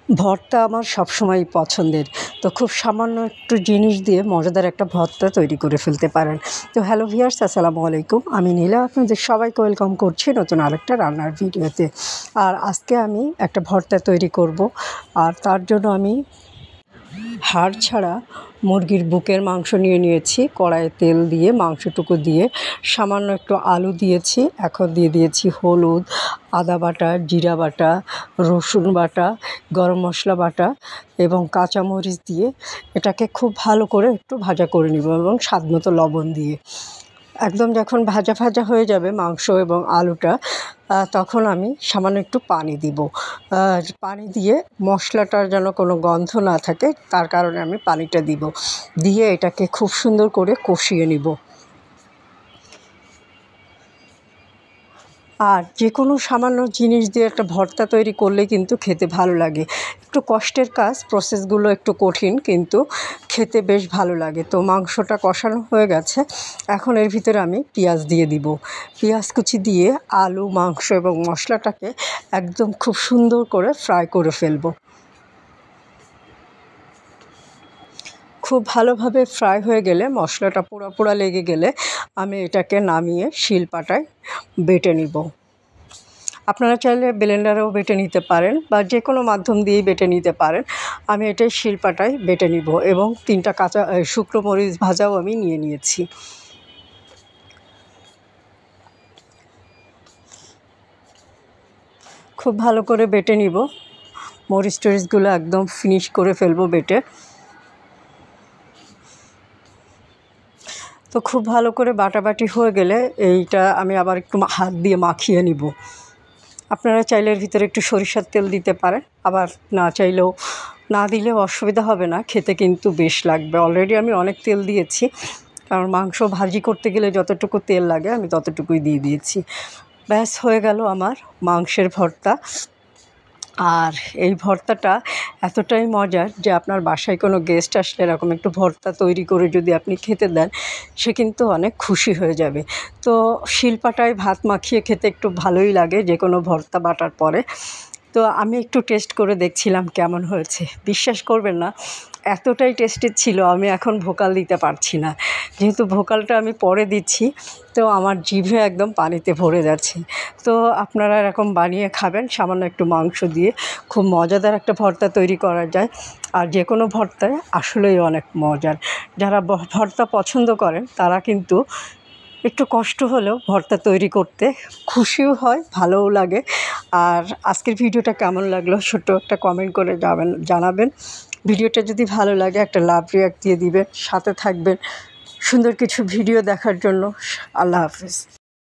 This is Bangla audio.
ভর্তা আমার সবসময়ই পছন্দের। তো খুব সামান্য একটু জিনিস দিয়ে মজাদার একটা ভর্তা তৈরি করে ফেলতে পারেন। তো হ্যালো ভিউয়ার্স, আসসালামু আলাইকুম। আমি নীলা আপনাদের সবাইকে ওয়েলকাম করছি নতুন আরেকটা রান্নার ভিডিওতে। আর আজকে আমি একটা ভর্তা তৈরি করব। আর তার জন্য আমি হাড় ছাড়া মুরগির বুকের মাংস নিয়েছি। কড়াইয়ে তেল দিয়ে মাংসটুকু দিয়ে সামান্য একটু আলু দিয়েছি। এখন দিয়ে দিয়েছি হলুদ, আদা বাটা, জিরা বাটা, রসুন বাটা, গরম মশলা বাটা এবং কাঁচামরিচ দিয়ে এটাকে খুব ভালো করে একটু ভাজা করে নিব এবং স্বাদমতো লবণ দিয়ে একদম যখন ভাজা ভাজা হয়ে যাবে মাংস এবং আলুটা, তখন আমি সামান্য একটু পানি দিব। পানি দিয়ে মশলাটার যেন কোনো গন্ধ না থাকে, তার কারণে আমি পানিটা দিয়ে এটাকে খুব সুন্দর করে কষিয়ে নিব। আর যে কোনো সামান্য জিনিস দিয়ে একটা ভর্তা তৈরি করলে কিন্তু খেতে ভালো লাগে। একটু কষ্টের কাজ, প্রসেসগুলো একটু কঠিন, কিন্তু খেতে বেশ ভালো লাগে। তো মাংসটা কষানো হয়ে গেছে, এখন এর ভিতরে আমি পেঁয়াজ দিয়ে দিব। পেঁয়াজ কুচি দিয়ে আলু, মাংস এবং মশলাটাকে একদম খুব সুন্দর করে ফ্রাই করে ফেলবো। খুব ভালোভাবে ফ্রাই হয়ে গেলে, মশলাটা পোড়া পোড়া লেগে গেলে আমি এটাকে নামিয়ে শিলপাটায় বেটে নিব। আপনারা চাইলে ব্লেন্ডারেও বেটে নিতে পারেন বা যে কোনো মাধ্যম দিয়েই বেটে নিতে পারেন। আমি এটাই শিলপাটায় বেটে নিব এবং 3টা শুকনো মরিচ ভাজাও আমি নিয়ে নিয়েছি। খুব ভালো করে বেটে নিব, মরিচ টরিচগুলো একদম ফিনিশ করে ফেলবো বেটে। তো খুব ভালো করে বাটাবাটি হয়ে গেলে এইটা আমি আবার একটু হাত দিয়ে মাখিয়ে নিব। আপনারা চাইলে এর ভিতরে একটু সরিষার তেল দিতে পারেন, আবার না দিলেও অসুবিধা হবে না, খেতে কিন্তু বেশ লাগবে। অলরেডি আমি অনেক তেল দিয়েছি, কারণ মাংস ভাজি করতে গেলে যতটুকু তেল লাগে আমি ততটুকুই দিয়ে দিয়েছি। ব্যাস হয়ে গেল আমার মাংসের ভর্তা। আর এই ভর্তাটা এতটাই মজার যে আপনার বাসায় কোনো গেস্ট আসলে এরকম একটু ভর্তা তৈরি করে যদি আপনি খেতে দেন, সে কিন্তু অনেক খুশি হয়ে যাবে। তো শিলপাটায় ভাত মাখিয়ে খেতে একটু ভালোই লাগে যে কোনো ভর্তা বাটার পরে। তো আমি একটু টেস্ট করে দেখছিলাম কেমন হয়েছে। বিশ্বাস করবেন না, এতটাই টেস্টি ছিল আমি এখন ভোকাল দিতে পারছি না। যেহেতু ভোকালটা আমি পরে দিচ্ছি, তো আমার জিভে একদম পানিতে ভরে যাচ্ছে। তো আপনারা এরকম বানিয়ে খাবেন, সামান্য একটু মাংস দিয়ে খুব মজাদার একটা ভর্তা তৈরি করা যায়। আর যে কোনো ভর্তায় আসলেই অনেক মজার। যারা ভর্তা পছন্দ করেন তারা কিন্তু একটু কষ্ট হলেও ভর্তা তৈরি করতে খুশিও হয়, ভালোও লাগে। আর আজকের ভিডিওটা কেমন লাগলো ছোট্ট একটা কমেন্ট করে জানাবেন। ভিডিওটা যদি ভালো লাগে একটা লাভ রিঅ্যাক্ট দিয়ে দিবেন, সাথে থাকবেন সুন্দর কিছু ভিডিও দেখার জন্য। আল্লাহ হাফেজ।